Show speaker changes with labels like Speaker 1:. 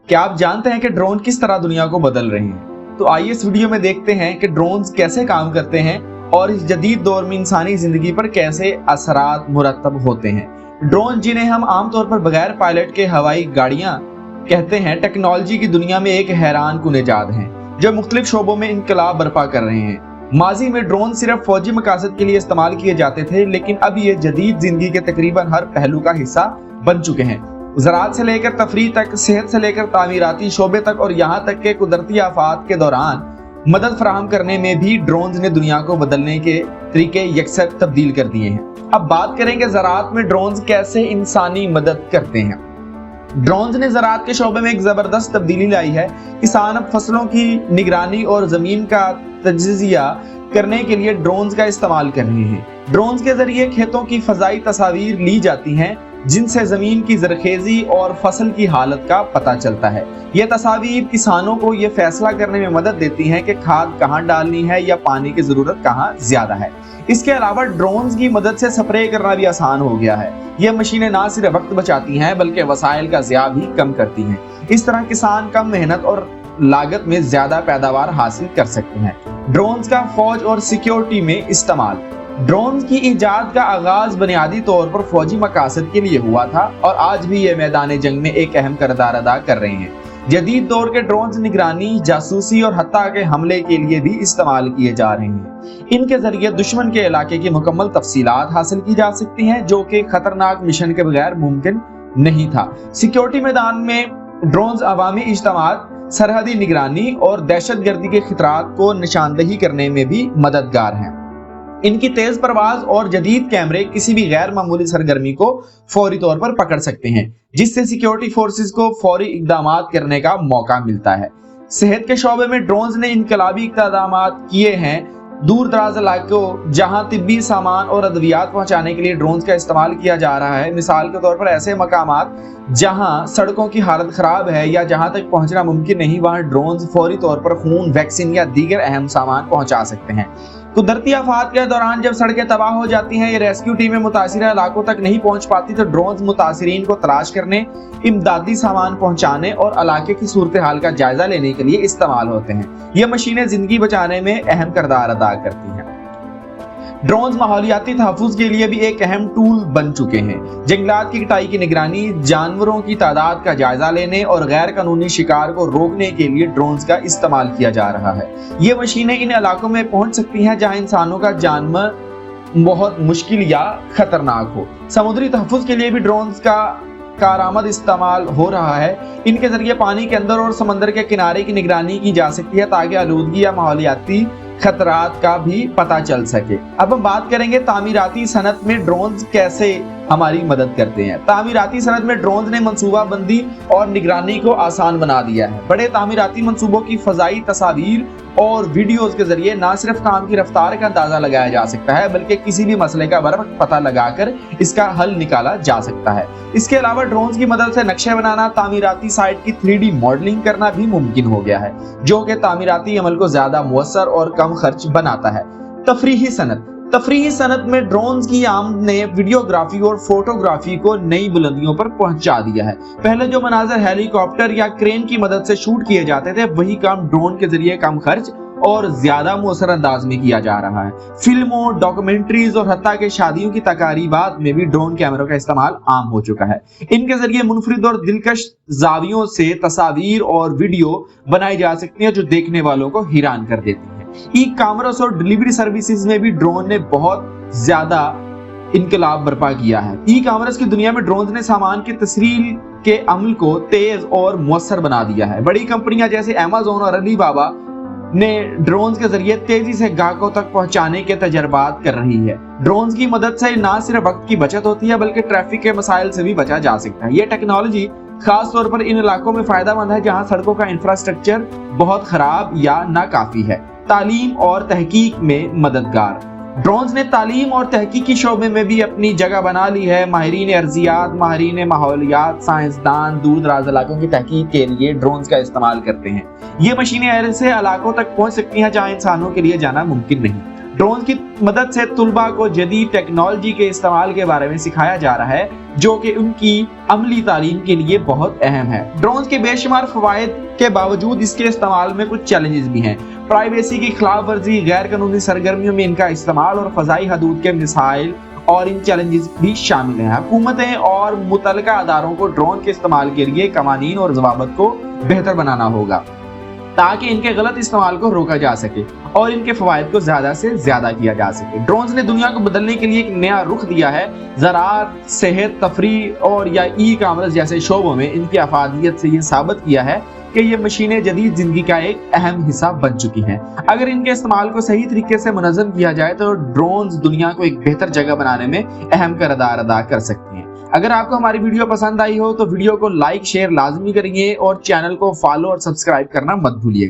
Speaker 1: क्या आप जानते हैं कि ड्रोन किस तरह दुनिया को बदल रहे हैं? तो आइए इस वीडियो में देखते हैं कि ड्रोन्स कैसे काम करते हैं और इस जदीद दौर में इंसानी जिंदगी पर कैसे असरात मुरतब होते हैं। ड्रोन, जिन्हें हम आमतौर पर बगैर पायलट के हवाई गाड़ियां कहते हैं, टेक्नोलॉजी की दुनिया में एक हैरान कुन इजाद हैं जो मुख्तलिफ शोबों में इनकलाब बर्पा कर रहे हैं। माजी में ड्रोन सिर्फ फौजी मकासद के लिए इस्तेमाल किए जाते थे, लेकिन अब ये जदीद जिंदगी के तकरीबन हर पहलू का हिस्सा बन चुके हैं। ज़राअत से लेकर तफरीह तक, सेहत से लेकर तामीराती शोबे तक और यहाँ तक के कुदरती आफात के दौरान मदद फराहम करने में भी ड्रोन्स ने दुनिया को बदलने के तरीके यकसर तब्दील कर दिए हैं। अब बात करेंगे ज़राअत में ड्रोन्स कैसे इंसानी मदद करते हैं। ड्रोन्स ने ज़राअत के शोबे में एक ज़बरदस्त तब्दीली लाई है। किसान अब फसलों की निगरानी और ज़मीन का तज्ज़िया करने के लिए ड्रोन्स का इस्तेमाल कर रहे हैं। ड्रोन्स के जरिए खेतों की फ़ज़ाई तस्वीर ली जाती हैं, जिनसे ज़मीन की ज़रखेज़ी और फसल की हालत का पता चलता है। ये तस्वीर किसानों को ये फैसला करने में मदद देती हैं कि खाद कहाँ डालनी है या पानी की ज़रूरत कहाँ ज़्यादा है। इसके अलावा ड्रोन्स की मदद से स्प्रे करना भी आसान हो गया है। ये मशीनें ना सिर्फ वक्त बचाती हैं बल्कि वसाइल का ज़िया भी कम करती हैं। इस तरह किसान कम मेहनत और लागत में ज़्यादा पैदावार हासिल कर सकते हैं। ड्रोन्स का फौज और सिक्योरिटी में इस्तेमाल। ड्रोन्स की इजाद का आगाज बुनियादी तौर पर फौजी मकासद के लिए हुआ था और आज भी ये मैदान जंग में एक अहम किरदार अदा कर रहे हैं। जदीद दौर के ड्रोन्स निगरानी, जासूसी और हत्ता के हमले के लिए भी इस्तेमाल किए जा रहे हैं। इनके जरिए दुश्मन के इलाके की मुकम्मल तफसीलात हासिल की जा सकती हैं, जो कि खतरनाक मिशन के बगैर मुमकिन नहीं था। सिक्योरिटी मैदान में ड्रोन्स अवामी इज्तिमात, सरहदी निगरानी और दहशतगर्दी के खतरात को निशानदही करने में भी मददगार हैं। इनकी तेज परवाज और जदीद कैमरे किसी भी गैर मामूली सरगर्मी को फौरी तौर पर पकड़ सकते हैं, जिससे सिक्योरिटी फोर्सेस को फौरी इकदामात करने का मौका मिलता है। सेहत के शोबे में ड्रोन्स ने इनकलाबी इकदामात किए हैं। दूर दराज इलाकों जहां तिब्बी सामान और अद्वियात पहुंचाने के लिए ड्रोन्स का इस्तेमाल किया जा रहा है। मिसाल के तौर पर ऐसे मकामात जहां सड़कों की हालत खराब है या जहां तक पहुंचना मुमकिन नहीं, वहां ड्रोन्स फौरी तौर पर खून, वैक्सीन या दीगर अहम सामान पहुंचा सकते हैं। कुदरती आफात के दौरान जब सड़कें तबाह हो जाती हैं या रेस्क्यू टीमें मुतासिरा इलाकों तक नहीं पहुंच पाती, तो ड्रोन्स मुतासिरीन को तलाश करने, इमदादी सामान पहुंचाने और इलाके की सूरत हाल का जायजा लेने के लिए इस्तेमाल होते हैं। ये मशीनें जिंदगी बचाने में अहम किरदार अदा करती हैं। ड्रोन्स माहौलियाती तहफ़्फ़ुज़ के लिए भी एक अहम टूल बन चुके हैं। जंगलात की कटाई की निगरानी, जानवरों की तादाद का जायजा लेने और गैर कानूनी शिकार को रोकने के लिए ड्रोन्स का इस्तेमाल किया जा रहा है। ये मशीनें इन इलाकों में पहुंच सकती हैं जहां इंसानों का जानना बहुत मुश्किल या खतरनाक हो। समुद्री तहफ़्फ़ुज़ के लिए भी ड्रोन्स का कारआमद इस्तेमाल हो रहा है। इनके जरिए पानी के अंदर और समंदर के किनारे की निगरानी की जा सकती है, ताकि आलूदगी या माहौलियाती खतरात का भी पता चल सके। अब हम बात करेंगे तामीराती सनत में ड्रोन्स कैसे हमारी मदद करते हैं। तामीराती सनत में ड्रोन्स ने मंसूबा बंदी और निगरानी को आसान बना दिया है। बड़े तामीराती मंसूबों की फजाई तस्वीर और वीडियोस के जरिए न सिर्फ काम की रफ्तार का अंदाजा लगाया जा सकता है, बल्कि किसी भी मसले का बर्वक्त पता लगाकर इसका हल निकाला जा सकता है। इसके अलावा ड्रोन्स की मदद से नक्शे बनाना, तामीराती साइट की 3D मॉडलिंग करना भी मुमकिन हो गया है, जो कि तामीराती अमल को ज्यादा मुअस्सर और कम खर्च बनाता है। तफरीही सनत। तफरीही सनत में ड्रोन्स की आमद ने वीडियोग्राफी और फोटोग्राफी को नई बुलंदियों पर पहुंचा दिया है। पहले जो मनाजर हेलीकॉप्टर या क्रेन की मदद से शूट किए जाते थे, वही काम ड्रोन के जरिए कम खर्च और ज्यादा मुअस्सर अंदाज में किया जा रहा है। फिल्मों, डॉक्यूमेंट्रीज और हत्ता के शादियों की तकारीबात में भी ड्रोन कैमरों का इस्तेमाल आम हो चुका है। इनके जरिए मुनफरिद और दिलकश जावियों से तस्वीर और वीडियो बनाई जा सकती है, जो देखने वालों को हैरान कर देती है। ई कॉमर्स और डिलीवरी सर्विसेज में भी ड्रोन ने बहुत ज्यादा इनकलाब बर्पा किया है। ई कॉमर्स की दुनिया में ड्रोन ने सामान की तस्रील के अमल को तेज और मुअस्सर बना दिया है। बड़ी कंपनियां जैसे अमेज़न और अलीबाबा ने ड्रोन्स के जरिए तेजी से ग्राहकों तक पहुंचाने के तजर्बात कर रही है। ड्रोन्स की मदद से न सिर्फ वक्त की बचत होती है, बल्कि ट्रैफिक के मसाइल से भी बचा जा सकता है। ये टेक्नोलॉजी खास तौर पर इन इलाकों में फायदेमंद है जहां सड़कों का इंफ्रास्ट्रक्चर बहुत खराब या नाकाफी है। तालीम और तहकीक में मददगार। ड्रोन्स ने तालीम और तहकीकी शोबे में भी अपनी जगह बना ली है। माहिरीन अर्जियात, माहिरीन माहौलियात, साइंसदान दूर दराज इलाकों की तहकीक के लिए ड्रोन्स का इस्तेमाल करते हैं। ये मशीनें ऐसे इलाकों तक पहुंच सकती हैं जहां इंसानों के लिए जाना मुमकिन नहीं। ड्रोन की मदद से तुलबा को जदीद टेक्नोलॉजी के इस्तेमाल के बारे में सिखाया जा रहा है, जो कि उनकी अमली तालीम के लिए बहुत अहम है। ड्रोन के बेशुमार फवायद के बावजूद इसके इस्तेमाल में कुछ चैलेंजेस भी हैं। प्राइवेसी की खिलाफ वर्जी, गैर कानूनी सरगर्मियों में इनका इस्तेमाल और फजाई हदूद के मिसाइल और इन चैलेंजेस भी शामिल हैं। हुकूमतें और मुतल्लिका अदारों को ड्रोन के इस्तेमाल के लिए कवानीन और ज़वाबित को बेहतर बनाना होगा ताकि इनके गलत इस्तेमाल को रोका जा सके और इनके फवायद को ज्यादा से ज्यादा किया जा सके। ड्रोन्स ने दुनिया को बदलने के लिए एक नया रुख दिया है। ज़राअत, सेहत, तफरीह और या ई कामर्स जैसे शोबों में इनकी अफादियत से ये साबित किया है कि ये मशीनें जदीद जिंदगी का एक अहम हिस्सा बन चुकी हैं। अगर इनके इस्तेमाल को सही तरीके से मुनज़्ज़म किया जाए तो ड्रोन्स दुनिया को एक बेहतर जगह बनाने में अहम किरदार अदा कर सकती हैं। अगर आपको हमारी वीडियो पसंद आई हो तो वीडियो को लाइक शेयर लाजमी करिए और चैनल को फॉलो और सब्सक्राइब करना मत भूलिएगा।